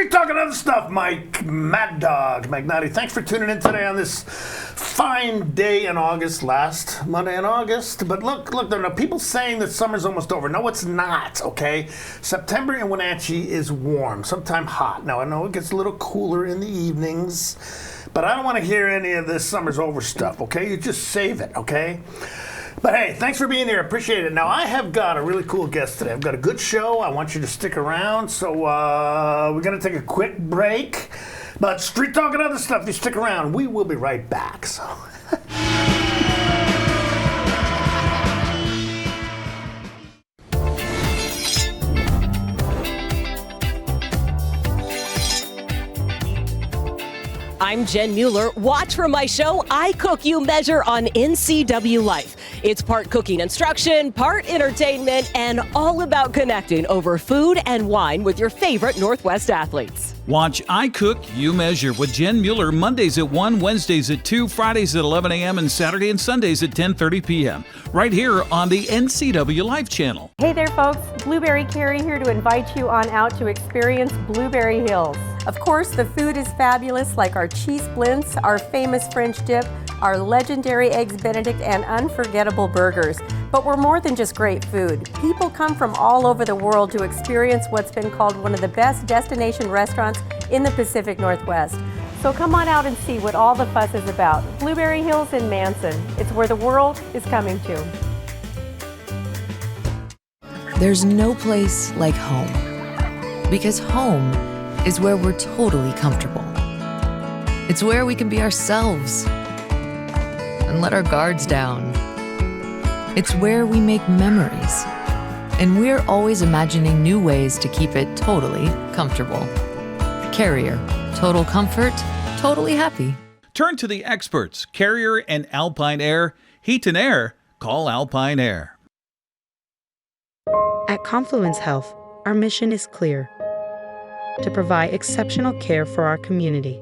Talking other stuff, Mike Mad Dog Magnotti. Thanks for tuning in today on this fine day in August, last Monday in August. But look, there are people saying that summer's almost over. No, it's not, okay? September in Wenatchee is warm, sometimes hot. Now, I know it gets a little cooler in the evenings, but I don't want to hear any of this summer's over stuff, okay? You just save it, okay? But hey, thanks for being here. Appreciate it. Now, I have got a really cool guest today. I've got a good show. I want you to stick around. So we're going to take a quick break. But Street Talk and other stuff, you stick around. We will be right back. So. I'm Jen Mueller. Watch for my show, I Cook, You Measure on NCW Life. It's part cooking instruction, part entertainment, and all about connecting over food and wine with your favorite Northwest athletes. Watch I Cook, You Measure with Jen Mueller Mondays at 1, Wednesdays at 2, Fridays at 11 a.m., and Saturday and Sundays at 10:30 p.m. right here on the NCW Life channel. Hey there, folks. Blueberry Carrie here to invite you on out to experience Blueberry Hills. Of course, the food is fabulous, like our cheese splints, our famous French dip, our legendary Eggs Benedict, and unforgettable burgers. But we're more than just great food. People come from all over the world to experience what's been called one of the best destination restaurants in the Pacific Northwest. So come on out and see what all the fuss is about. Blueberry Hills in Manson. It's where the world is coming to. There's no place like home, because home is where we're totally comfortable. It's where we can be ourselves and let our guards down. It's where we make memories, and we're always imagining new ways to keep it totally comfortable. Carrier, total comfort, totally happy. Turn to the experts, Carrier and Alpine Air. Heat and air, call Alpine Air. At Confluence Health, our mission is clear: to provide exceptional care for our community.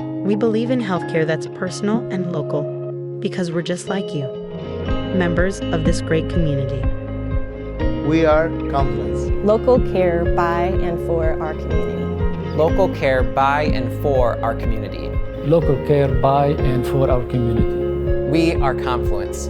We believe in healthcare that's personal and local, because we're just like you, members of this great community. We are Confluence. Local care by and for our community. Local care by and for our community. Local care by and for our community. We are Confluence.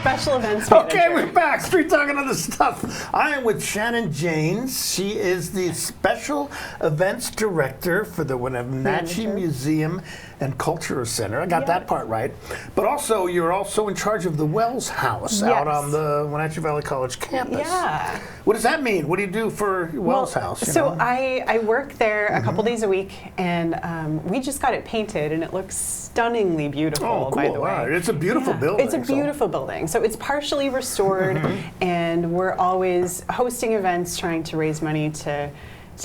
Special events manager. Okay, we're back. Street Talking Other Stuff. I am with Shannon Janes. She is the Special Events Director for the Wenatchee Museum and Cultural Center. I got that part right. But also, you're also in charge of the Wells House out on the Wenatchee Valley College campus. Yeah. What does that mean? What do you do for Wells House? So I work there a couple days a week, and we just got it painted, and it looks stunningly beautiful, cool. by the way. Wow. It's a beautiful building. It's a beautiful building. So it's partially restored, and we're always hosting events trying to raise money to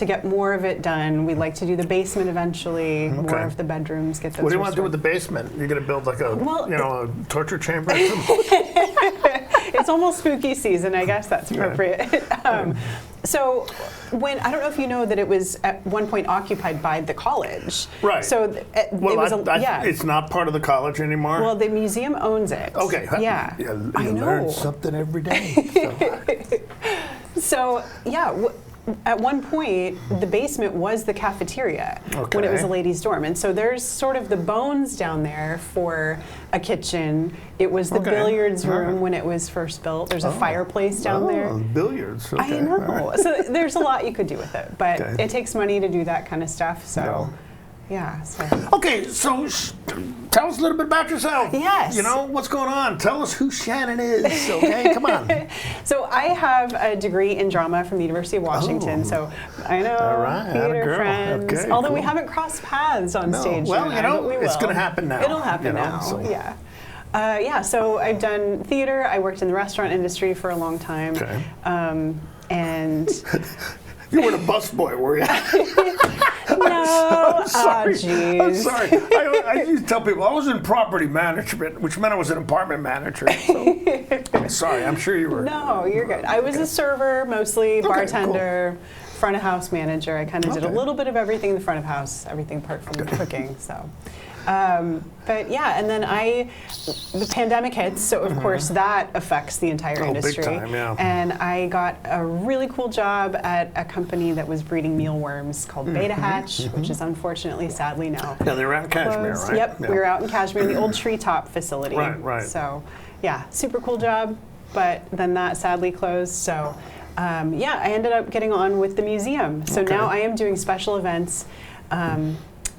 get more of it done. We'd like to do the basement eventually, more of the bedrooms, get those What do you want to do restored. with the basement? You're going to build like a, a torture chamber or something? It's almost spooky season, I guess that's appropriate. So I don't know if you know that it was at one point occupied by the college. Right. So it's not part of the college anymore? Well, the museum owns it. Okay. Yeah. You I know. learn something every day. So at one point, the basement was the cafeteria when it was a ladies' dorm. And so there's sort of the bones down there for a kitchen. It was the billiards room when it was first built. There's a fireplace down there. Billiards. Okay. I know. So there's a lot you could do with it. But it takes money to do that kind of stuff. So, Okay, so tell us a little bit about yourself. Yes. You know, what's going on? Tell us who Shannon is, okay? Come on. So I have a degree in drama from the University of Washington. So I know, theater friends. Okay, although we haven't crossed paths on stage well, yet, but we will. It's going to happen now. It'll happen now, so I've done theater. I worked in the restaurant industry for a long time. Okay. And You weren't a busboy, were you? No. I'm sorry. Oh, I'm jeez. sorry. I used to tell people I was in property management, which meant I was an apartment manager. So. I'm sorry. I'm sure you were. No, you're good. I was a server, mostly bartender, front of house manager. I kind of did a little bit of everything in the front of house, everything apart from cooking. So, but yeah, and then the pandemic hits, so of course that affects the entire industry. Big time, yeah. And I got a really cool job at a company that was breeding mealworms called Beta Hatch, which is unfortunately, sadly now. Yeah, they were out in Kashmir, closed. right? Yep, Yeah. we were out in Kashmir, the old treetop facility. Right. So, yeah, super cool job, but then that sadly closed. So, yeah, I ended up getting on with the museum. So now I am doing special events.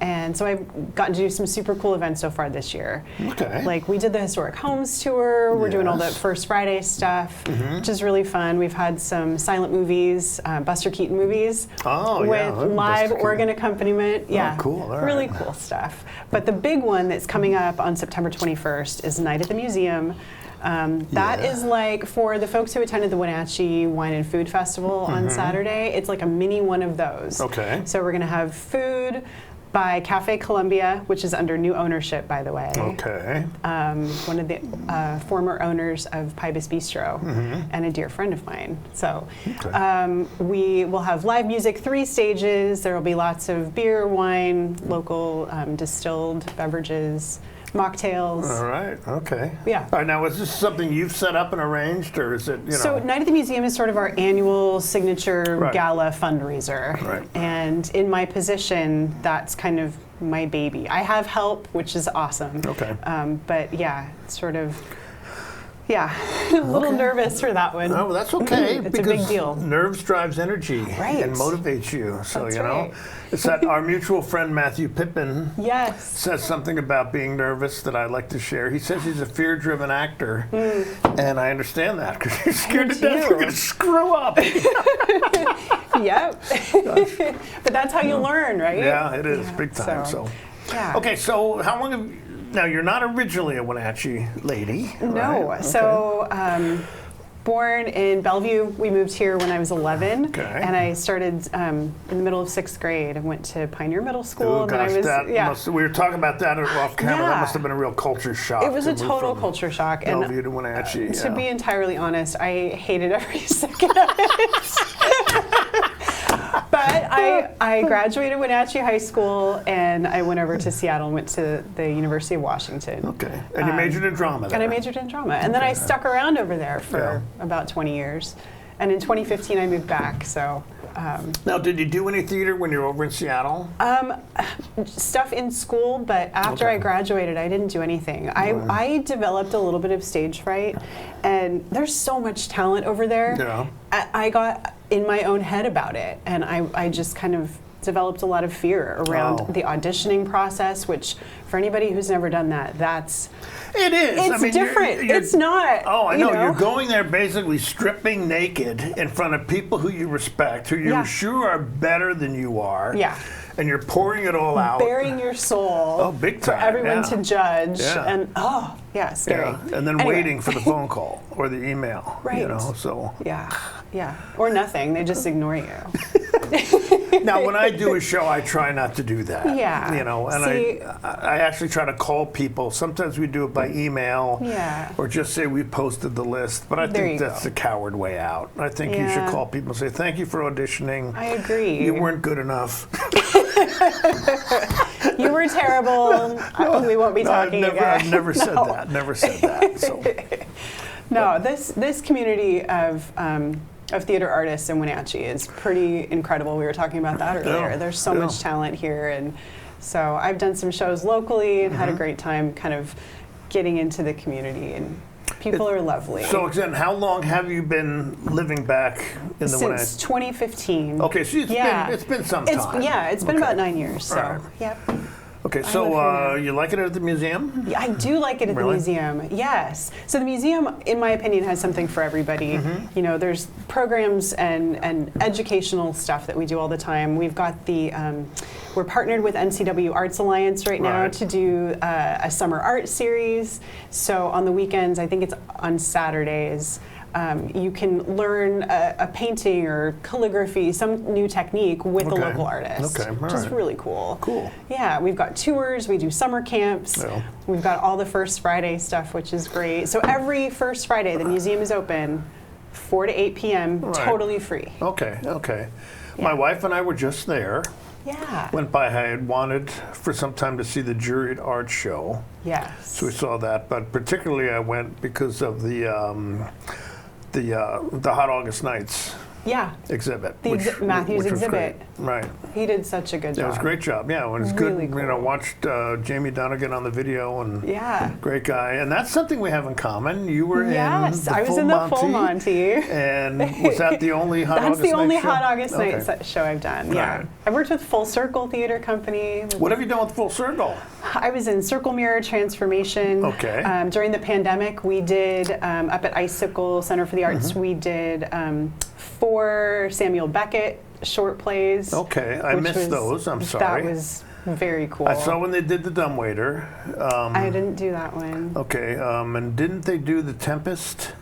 And so I've gotten to do some super cool events so far this year. Okay. Like we did the Historic Homes Tour. We're doing all the First Friday stuff, which is really fun. We've had some silent movies, Buster Keaton movies, with live organ accompaniment. Yeah, cool. All right. Really cool stuff. But the big one that's coming up on September 21st is Night at the Museum. That is like for the folks who attended the Wenatchee Wine and Food Festival on Saturday. It's like a mini one of those. Okay. So we're going to have food by Cafe Columbia, which is under new ownership, by the way. Okay. One of the former owners of Pybus Bistro and a dear friend of mine. So we will have live music, 3 stages. There will be lots of beer, wine, local distilled beverages, mocktails. All right. Okay. Yeah. All right. Now, is this something you've set up and arranged, or is it, you know? So Night at the Museum is sort of our annual signature gala fundraiser. Right. And in my position, that's kind of my baby. I have help, which is awesome. Okay. But yeah, it's sort of, yeah, a little nervous for that one. No, that's okay. It's because a big deal. Nerves drives energy and motivates you. So, That's you know, right. it's that our mutual friend Matthew Pippin says something about being nervous that I'd like to share. He says he's a fear-driven actor, and I understand that because you're scared to death you're going to screw up. Yep. But that's how you learn, right? Yeah, it is big time. So, yeah. Okay, so how long have now you're not originally a Wenatchee lady? No. Right? So born in Bellevue, we moved here when I was 11, and I started in the middle of 6th grade. I went to Pioneer Middle School. Oh, and gosh, then I was, must, we were talking about that off camera. That must have been a real culture shock. It was a total culture shock. Bellevue to Wenatchee. To be entirely honest, I hated every second of it. But I graduated Wenatchee High School, and I went over to Seattle and went to the University of Washington. Okay. And you majored in drama there. And I majored in drama. And then I stuck around over there for about 20 years. And in 2015, I moved back, so. Now, did you do any theater when you were over in Seattle? Stuff in school, but after I graduated, I didn't do anything. I developed a little bit of stage fright, and there's so much talent over there. Yeah. I got in my own head about it, and I just kind of developed a lot of fear around the auditioning process, which for anybody who's never done that, it is. It's different. It's not. Oh, I know. You're going there basically stripping naked in front of people who you respect, who you're sure are better than you are. Yeah. And you're pouring it all out. Bearing your soul. Oh, big time. For everyone to judge. Yeah. And scary. Yeah. And then waiting for the phone call or the email. Right. You know, so. Yeah. Or nothing. They just ignore you. Now, when I do a show, I try not to do that. Yeah. You know, and I actually try to call people. Sometimes we do it by email. Yeah. Or just say we posted the list. But I think that's the coward way out. I think you should call people and say, thank you for auditioning. I agree. You weren't good enough. You were terrible. We won't be talking again. I've never said that. Never said that. So. No, this community of theater artists in Wenatchee is pretty incredible. We were talking about that earlier. Yeah. There's so much talent here, and so I've done some shows locally and had a great time kind of getting into the community, and people are lovely. So, again, how long have you been living back in the Wenatchee? Since 2015. Okay, so it's been some time. It's been about 9 years. So, yep. Okay, so you like it at the museum? Yeah, I do like it at the museum, yes. So the museum, in my opinion, has something for everybody. You know, there's programs and educational stuff that we do all the time. We've got we're partnered with NCW Arts Alliance right now to do a summer art series. So on the weekends, I think it's on Saturdays, You can learn a painting or calligraphy, some new technique with a local artist, which is really cool. Cool. Yeah, we've got tours, we do summer camps, we've got all the First Friday stuff, which is great. So every First Friday, the museum is open 4 to 8 p.m., totally free. Okay. My wife and I were just there. Yeah. Went by. I had wanted for some time to see the Juried Art Show. Yes. So we saw that, but particularly I went because of the Hot August Nights. Exhibit. Matthew's exhibit. Right. He did such a good job. It was a great job. Yeah, it was really good. Cool. You know, watched Jamie Donegan on the video, and great guy. And that's something we have in common. You were in the Full Monty. And was that the only Hot August Night show? That's the only Hot August Night show I've done. Yeah. Right. I worked with Full Circle Theater Company. What have you done with Full Circle? I was in Circle Mirror Transformation. Okay. During the pandemic, we did up at Icicle Center for the Arts. We did 4 Samuel Beckett short plays. Okay, I missed those. I'm sorry. That was very cool. I saw when they did The Dumbwaiter. I didn't do that one. Okay, and didn't they do The Tempest?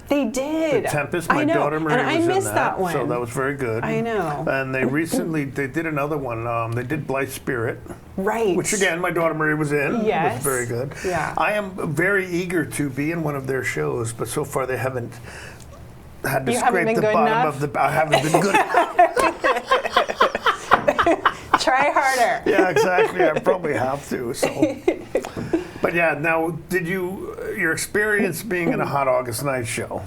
They did. The Tempest. My daughter Marie was in that. One. So that was very good. I know. And they recently they did another one. They did Blithe Spirit. Right. Which again, my daughter Marie was in. Yes. It was very good. Yeah. I am very eager to be in one of their shows, but so far they haven't had to scrape the bottom of the. I haven't been good. Try harder. Yeah, exactly. I probably have to. So. But yeah, now your experience being in a Hot August Night show?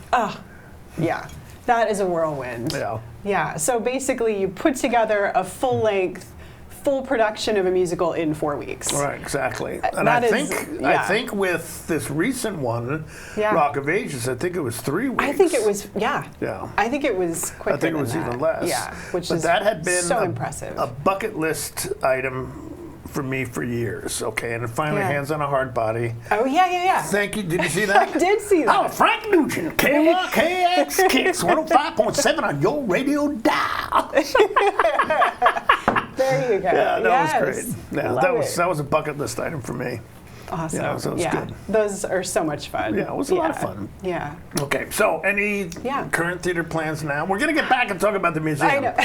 Yeah, that is a whirlwind. Yeah. Yeah, so basically you put together a full-length, full production of a musical in 4 weeks. Right, exactly. And I think with this recent one, Rock of Ages, I think it was 3 weeks. I think it was, yeah. I think it was quicker. I think it was than that. even less. Yeah, that had been so impressive. A bucket list item for me for years. Okay, and finally, Hands on a Hard Body. Oh yeah. Thank you. Did you see that? I did see that. Oh, Frank Nugent, KYKX Kicks 105.7 on your radio dial. There you go. Yeah, that was great. Yeah, that was a bucket list item for me. Awesome. Yeah, so it was good. Those are so much fun. Yeah, it was a lot of fun. Yeah. Okay, so any current theater plans now? We're going to get back and talk about the museum. I know.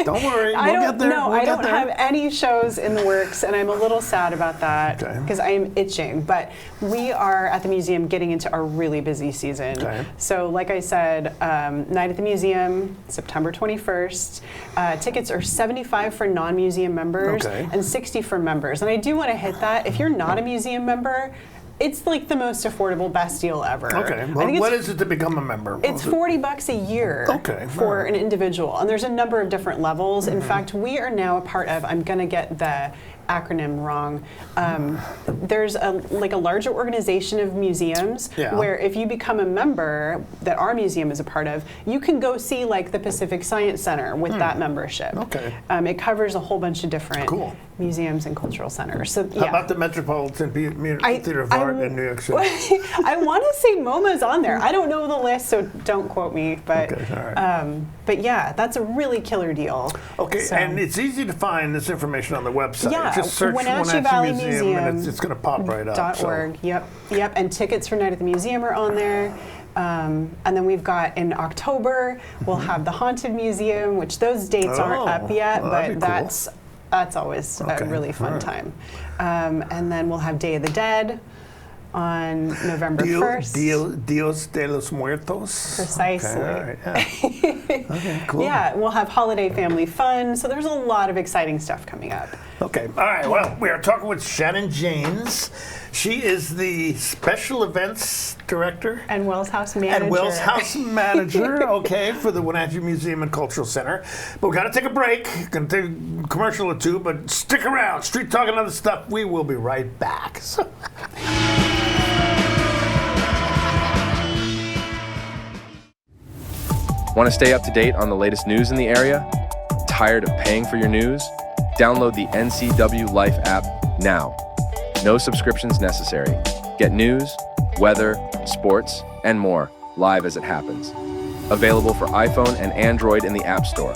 Don't worry, we'll get there. No, I don't have any shows in the works, and I'm a little sad about that because I am itching. But we are at the museum getting into our really busy season. Okay. So like I said, Night at the Museum, September 21st. Tickets are $75 for non-museum members and $60 for members. And I do want to hit that. If you're not a museum member, it's like the most affordable, best deal ever. Okay. Well, what is it to become a member? It's $40 a year for an individual. And there's a number of different levels. In fact, we are now a part of, I'm going to get the acronym wrong. There's a larger organization of museums where if you become a member that our museum is a part of, you can go see like the Pacific Science Center with that membership. Okay. It covers a whole bunch of different museums and cultural centers. So How about the Metropolitan Theater of Art in New York City? I want to say MoMA's on there. I don't know the list, so don't quote me. But but yeah, that's a really killer deal. Okay, and it's easy to find this information on the website. Yeah, just search Wenatchee Valley Museum and it's going to pop right up. .org. Yep. And tickets for Night at the Museum are on there. And then we've got in October, we'll have the Haunted Museum, which those dates aren't up yet, but that's always a really fun time. And then we'll have Day of the Dead on November 1st. Dios de los Muertos. Precisely. Okay, all right, okay, cool. Yeah, we'll have holiday family fun. So there's a lot of exciting stuff coming up. Okay, all right. Well, we are talking with Shannon James. She is the Special Events Director. And Wells House Manager. For the Wenatchee Museum and Cultural Center. But we got to take a break. Going to take a commercial or two, but stick around. Street Talk and other stuff. We will be right back. Want to stay up to date on the latest news in the area? Tired of paying for your news? Download the NCW Life app now. No subscriptions necessary. Get news, weather, sports, and more live as it happens. Available for iPhone and Android in the App Store.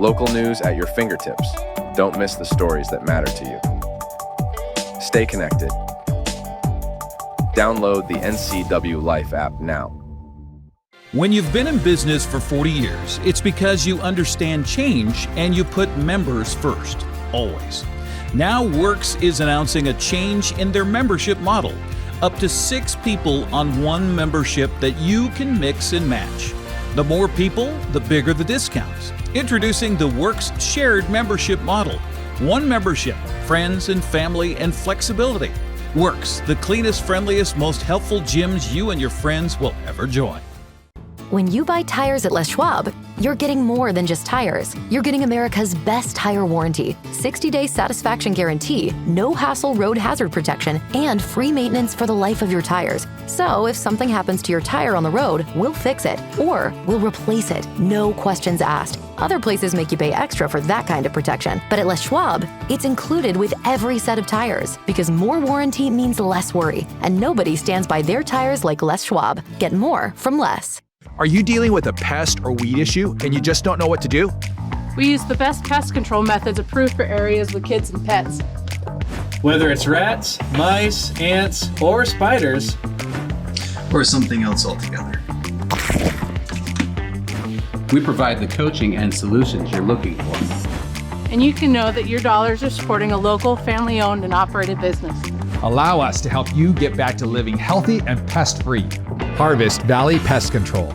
Local news at your fingertips. Don't miss the stories that matter to you. Stay connected. Download the NCW Life app now. When you've been in business for 40 years, it's because you understand change and you put members first, always. Now Works is announcing a change in their membership model. Up to 6 people on one membership that you can mix and match. The more people, the bigger the discounts. Introducing the Works shared membership model. One membership, friends and family and flexibility. Works, the cleanest, friendliest, most helpful gyms you and your friends will ever join. When you buy tires at Les Schwab, you're getting more than just tires. You're getting America's best tire warranty, 60-day satisfaction guarantee, no hassle road hazard protection, and free maintenance for the life of your tires. So if something happens to your tire on the road, we'll fix it, or we'll replace it, no questions asked. Other places make you pay extra for that kind of protection, but at Les Schwab, it's included with every set of tires, because more warranty means less worry, and nobody stands by their tires like Les Schwab. Get more from Les. Are you dealing with a pest or weed issue and you just don't know what to do? We use the best pest control methods approved for areas with kids and pets. Whether it's rats, mice, ants, or spiders, or something else altogether, we provide the coaching and solutions you're looking for. And you can know that your dollars are supporting a local, family-owned and operated business. Allow us to help you get back to living healthy and pest-free. Harvest Valley Pest Control.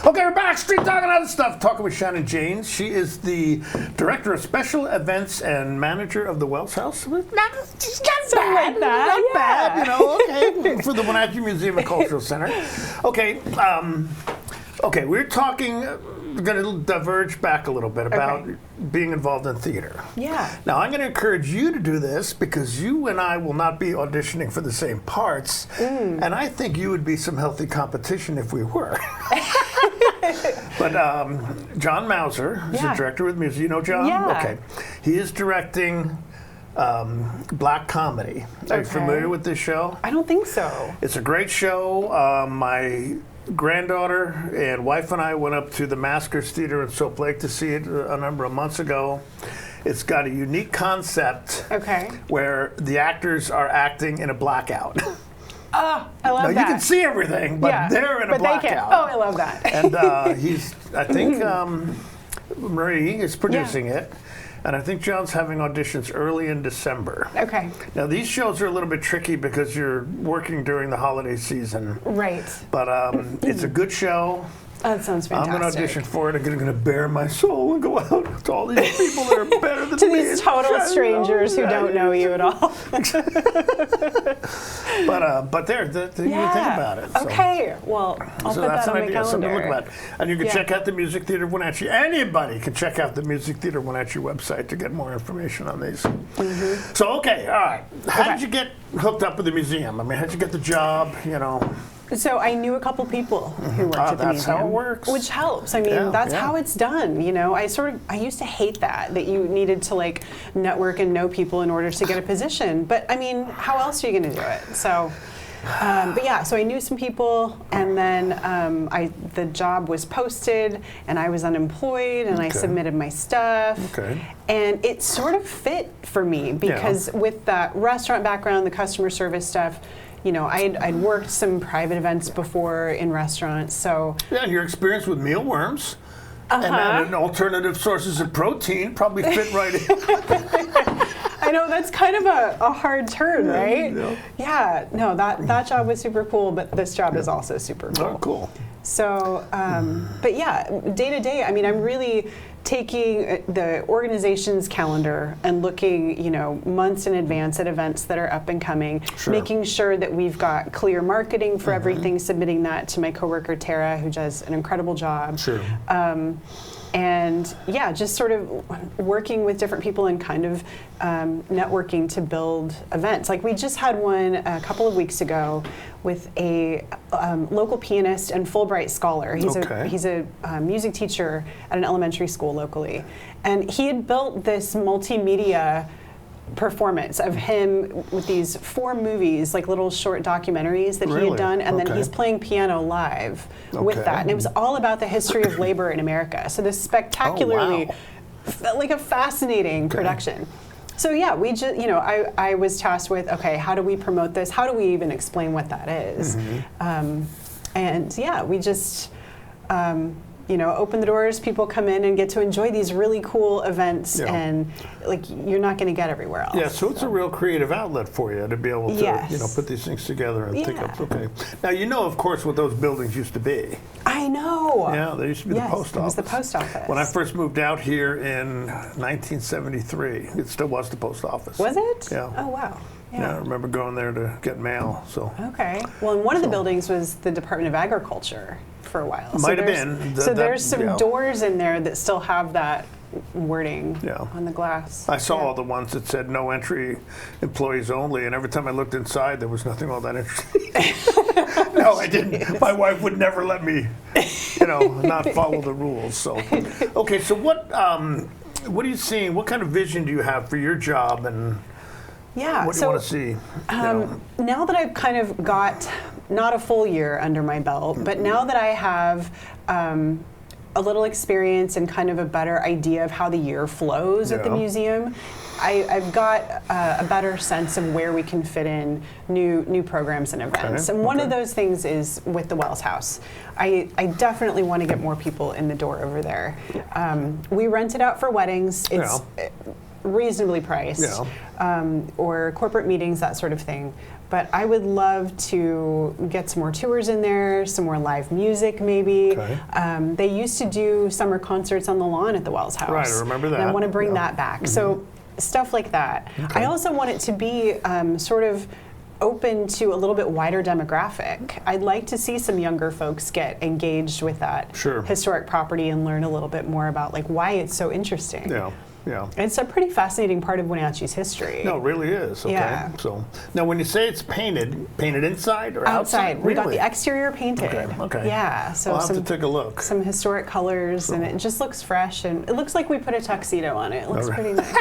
Okay, we're back. Street Talk and other stuff. Talking with Shannon Janes. She is the Director of Special Events and Manager of the Wells House. Not bad. Like that. Not bad, you know, okay. For the Wenatchee Museum and Cultural Center. Okay, okay, we're talking, we're going to diverge back a little bit about being involved in theater. Yeah. Now, I'm going to encourage you to do this because you and I will not be auditioning for the same parts, and I think you would be some healthy competition if we were. But John Mauser is the director with music. You know John? Yeah. Okay. He is directing Black Comedy. Are you familiar with this show? I don't think so. It's a great show. My granddaughter and wife and I went up to the Maskers Theater in Soap Lake to see it a number of months ago. It's got a unique concept where the actors are acting in a blackout. Oh, I love that. You can see everything, but they're in a blackout. They can't. Oh, I love that. And I think Marie is producing it. And I think John's having auditions early in December. Okay. Now, these shows are a little bit tricky because you're working during the holiday season. Right. But it's a good show. Oh, that sounds fantastic. I'm going to audition for it. I'm going to bare my soul and go out to all these people that are better than to me. To these total strangers who don't know you at all. But there, you think about it. So. Okay, well, I'll put that on my calendar. Something to look about. And you can check out the Music Theater of Wenatchee. Anybody can check out the Music Theater of Wenatchee website to get more information on these. So, okay, all right. How did you get hooked up with the museum? I mean, how did you get the job, you know? So I knew a couple people who worked at the museum. That's how it works. Which helps. I mean, that's how it's done. You know, I used to hate that you needed to like network and know people in order to get a position. But I mean, how else are you going to do it? So, but yeah, so I knew some people, and then the job was posted, and I was unemployed, and I submitted my stuff. And it sort of fit for me because with that restaurant background, the customer service stuff, you know, I'd worked some private events before in restaurants, so... Yeah, and your experience with mealworms and alternative sources of protein probably fit right in. I know, that's kind of a hard turn, right? Yeah, no, that job was super cool, but this job is also super cool. Oh, cool. So, but yeah, day to day, I mean, I'm really taking the organization's calendar and looking, you know, months in advance at events that are up and coming, making sure that we've got clear marketing for everything, submitting that to my coworker Tara, who does an incredible job. And yeah, just sort of working with different people and kind of networking to build events. Like we just had one a couple of weeks ago with a local pianist and Fulbright scholar. He's a music teacher at an elementary school locally. And he had built this multimedia performance of him with these 4 movies, like little short documentaries that he had done, and then he's playing piano live with that. And it was all about the history of labor in America. So this spectacularly, like a fascinating production. So yeah, we just, I was tasked with, okay, how do we promote this? How do we even explain what that is? And yeah, we just, open the doors, people come in and get to enjoy these really cool events, and like you're not going to get everywhere else. Yeah, so it's a real creative outlet for you to be able to, put these things together and think of, okay. Now, of course, what those buildings used to be. I know. Yeah, they used to be the post office. It was the post office. When I first moved out here in 1973, it still was the post office. Was it? Yeah. Oh, wow. Yeah, I remember going there to get mail. So. Okay. Well, and one of the buildings was the Department of Agriculture for a while. Might have been. So there's some doors in there that still have that wording on the glass. I saw all the ones that said no entry, employees only, and every time I looked inside, there was nothing all that interesting. No, I didn't. My wife would never let me, not follow the rules. So, okay. So what are you seeing? What kind of vision do you have for your job, and what do you want to see? Now that I've kind of got not a full year under my belt, but now that I have a little experience and kind of a better idea of how the year flows at the museum, I've got a better sense of where we can fit in new programs and events. And one of those things is with the Wells House. I definitely want to get more people in the door over there. We rent it out for weddings. It's reasonably priced, or corporate meetings, that sort of thing. But I would love to get some more tours in there, some more live music maybe. They used to do summer concerts on the lawn at the Wells House. Right, I remember that. And I want to bring that back. So stuff like that. I also want it to be sort of open to a little bit wider demographic. I'd like to see some younger folks get engaged with that historic property and learn a little bit more about like why it's so interesting. Yeah. It's a pretty fascinating part of Wenatchee's history. No, it really is. Okay. Yeah. So now, when you say it's painted inside or outside? We got the exterior painted. Okay. Yeah. So I'll have to take a look. Some historic colors, and it just looks fresh, and it looks like we put a tuxedo on it. It looks pretty nice.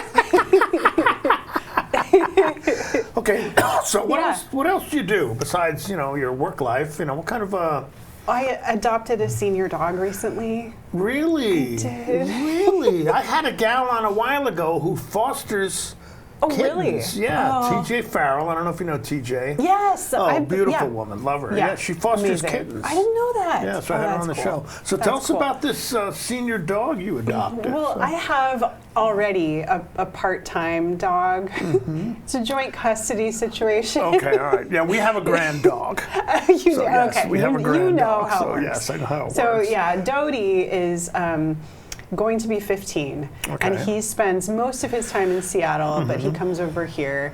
Okay. So what else do you do besides your work life? What kind of I adopted a senior dog recently. Really? I did. Really? I had a gal on a while ago who fosters kittens. Really? Yeah, TJ Farrell. I don't know if you know TJ. Yes. Beautiful woman. Love her. Yeah, she fosters kittens. I didn't know that. Yeah, so I had her on the show. So tell us about this senior dog you adopted. Well, I have already a part-time dog. It's a joint custody situation. Okay, all right. Yeah, we have a grand dog. Okay. We have a grand dog. How it works. Yes, I know how it works. So yeah, Dodie is going to be 15, and he spends most of his time in Seattle, but he comes over here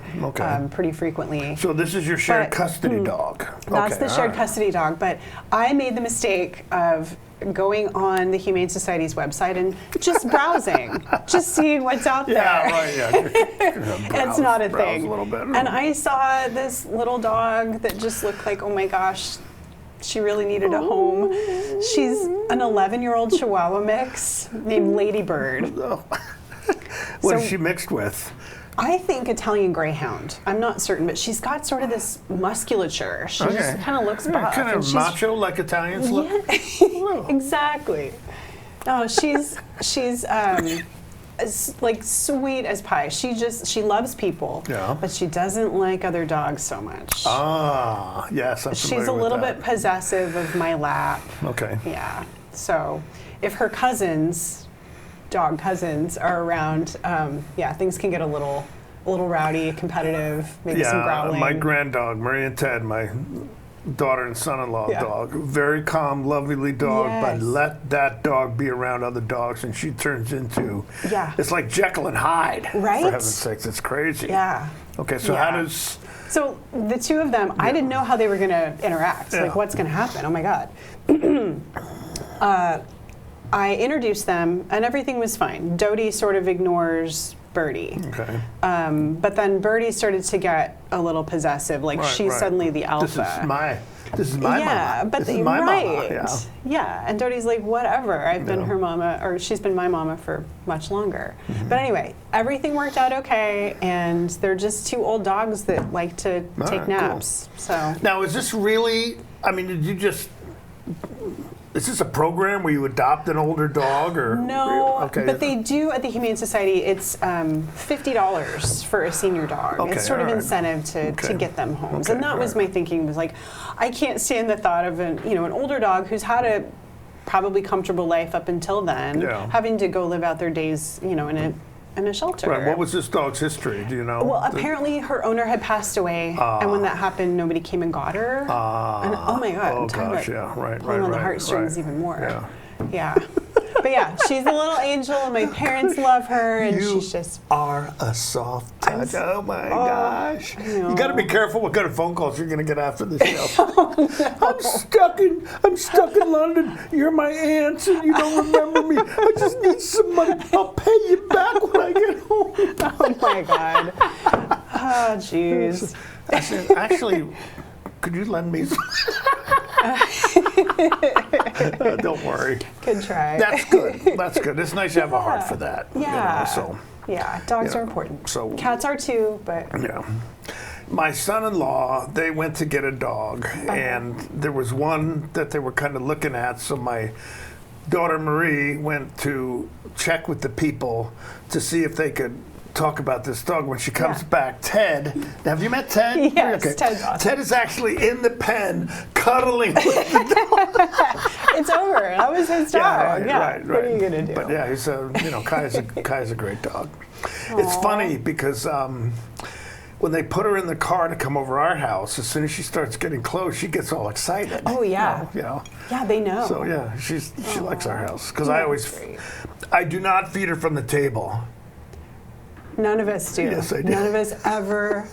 pretty frequently. So this is your shared custody dog. That's the shared custody dog, but I made the mistake of going on the Humane Society's website and just browsing, just seeing what's out there. Yeah, right, yeah. It's not a thing. A little bit. And I saw this little dog that just looked like, oh my gosh, she really needed a home. She's an 11-year-old Chihuahua mix named Ladybird. What is she mixed with? I think Italian Greyhound. I'm not certain, but she's got sort of this musculature. She just kind of looks buff. Kind of macho like Italians look? Yeah, exactly. Oh, she's like sweet as pie. She loves people, but she doesn't like other dogs so much. Ah, yes, I'm familiar She's a little with that. bit possessive of my lap. Okay. Yeah. So if her dog cousins are around, things can get a little rowdy, competitive, maybe some growling. My grand-dog, Marie and Ted, my daughter and son-in-law dog, very calm, lovely dog, but let that dog be around other dogs and she turns into, it's like Jekyll and Hyde, right? For heaven's sakes, it's crazy. Yeah. Okay, so how does... So the two of them, I didn't know how they were going to interact, like what's going to happen, oh my God. I introduced them and everything was fine. Dodie sort of ignores Birdie. Okay. But then Birdie started to get a little possessive, like she's suddenly the alpha. This is my mama. But this is my right. mama. Yeah. And Dodie's like, whatever. I've been her mama, or she's been my mama for much longer. But anyway, everything worked out okay, and they're just two old dogs that like to take naps. Cool. So now, is this really? I mean, did you just Is this a program where you adopt an older dog, or No, Okay. but they do at the Humane Society. It's $50 for a senior dog. Okay, It's sort of all right. incentive to Okay. get them homes, Okay, and that was my thinking. Was like, I can't stand the thought of an older dog who's had a probably comfortable life up until then, Yeah. having to go live out their days, in a shelter. Right. What was this dog's history? Do you know? Well, apparently her owner had passed away, and when that happened, nobody came and got her. And oh my God, I'm talking about yeah, right, pulling on the heartstrings even more. Yeah. But yeah, she's a little angel, and my parents love her, and she's just are a soft touch. Oh my gosh! You got to be careful what kind of phone calls you're going to get after the show. I'm stuck in London. You're my aunt, and you don't remember me. I just need some money. I'll pay you back when I get home. Oh my God! Oh jeez. I said, actually, could you lend me some? Don't worry. Good try. That's good. That's good. It's nice to have a heart for that. Yeah. So. Yeah, dogs are important. So cats are too, but yeah. My son-in-law, they went to get a dog, and there was one that they were kind of looking at. So my daughter Marie went to check with the people to see if they could talk about this dog. When she comes back, Ted, have you met Ted? Yes, Ted's awesome. Ted is actually in the pen cuddling with the dog. It's over. That was his dog. Right. What are you gonna do? But yeah, he's Kaya's a great dog. It's funny because when they put her in the car to come over our house, as soon as she starts getting close, she gets all excited. Oh yeah. Yeah, they know. So yeah, she likes our house because I do not feed her from the table. None of us do. Yes, I do. None of us ever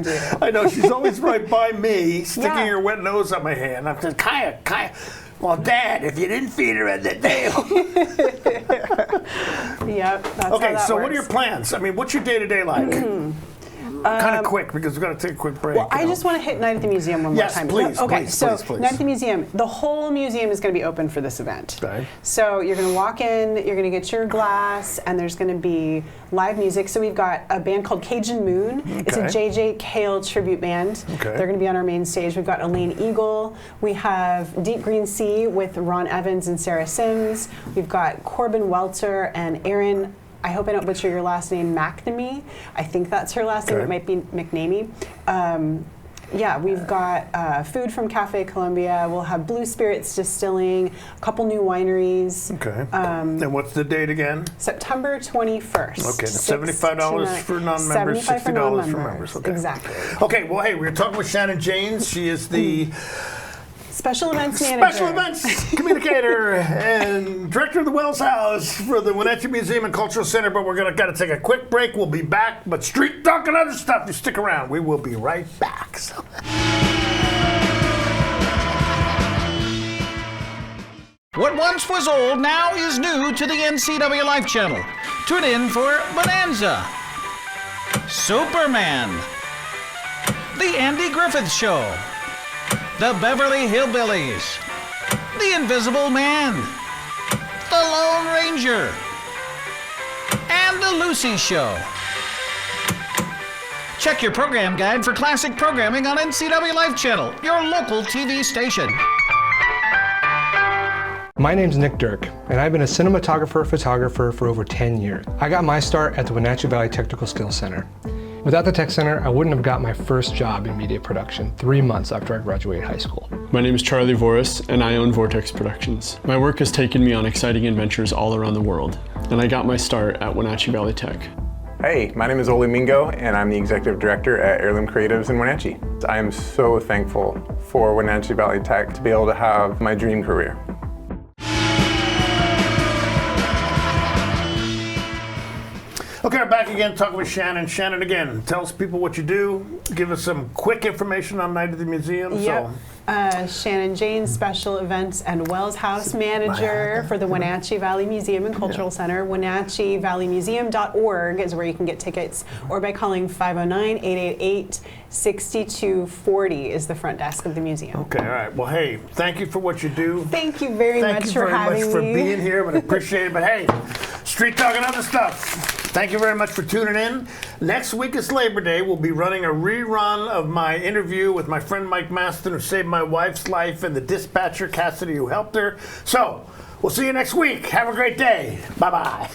do. I know, she's always right by me, sticking her wet nose on my hand. I'm saying, Kaya. Well, Dad, if you didn't feed her at the table. Yep, that's how okay, that so works. what are your plans? I mean, what's your day-to-day like? Kind of quick, because we've got to take a quick break. Well, I just want to hit Night at the Museum one more time. Please, okay, please, so please. Night at the Museum, the whole museum is going to be open for this event. Okay. So you're going to walk in, you're going to get your glass, and there's going to be live music. So we've got a band called Cajun Moon. It's a J.J. Cale tribute band. Okay. They're going to be on our main stage. We've got Elaine Eagle. We have Deep Green Sea with Ron Evans and Sarah Sims. We've got Corbin Welter and Aaron, I hope I don't butcher your last name, McNamee. I think that's her last name. It might be McNamee. Yeah, we've got food from Cafe Columbia. We'll have Blue Spirits Distilling, a couple new wineries. Okay. And what's the date again? September 21st. Okay, $75 for non-members, $60 for members. Okay. Exactly. Okay, well, hey, we were talking with Shannon Janes. She is the Special Events Manager. Special Events Communicator and Director of the Wells House for the Wenatchee Museum and Cultural Center. But we're got to take a quick break. We'll be back. But street talk and other stuff, you stick around. We will be right back. So. What once was old now is new to the NCW Life Channel. Tune in for Bonanza, Superman, The Andy Griffith Show, The Beverly Hillbillies, The Invisible Man, The Lone Ranger, and The Lucy Show. Check your program guide for classic programming on NCW Life Channel, your local TV station. My name's Nick Dirk, and I've been a cinematographer-photographer for over 10 years. I got my start at the Wenatchee Valley Technical Skills Center. Without the Tech Center, I wouldn't have got my first job in media production 3 months after I graduated high school. My name is Charlie Voris, and I own Vortex Productions. My work has taken me on exciting adventures all around the world, and I got my start at Wenatchee Valley Tech. Hey, my name is Ole Mingo, and I'm the Executive Director at Heirloom Creatives in Wenatchee. I am so thankful for Wenatchee Valley Tech to be able to have my dream career. Okay, we're back again talking with Shannon. Shannon, again, tell us people what you do. Give us some quick information on Night at the Museum. Yep. Shannon Janes, Special Events and Wells House Manager for the Wenatchee Valley Museum and Cultural Center. WenatcheeValleyMuseum.org is where you can get tickets, or by calling 509-888 6240 is the front desk of the museum. Okay, all right. Well, hey, thank you for what you do. Thank you very much for having me. Thank you very much for being here, but I appreciate it. But hey, street talk and other stuff. Thank you very much for tuning in. Next week is Labor Day. We'll be running a rerun of my interview with my friend Mike Maston, who saved my wife's life, and the dispatcher Cassidy, who helped her. So, we'll see you next week. Have a great day. Bye-bye.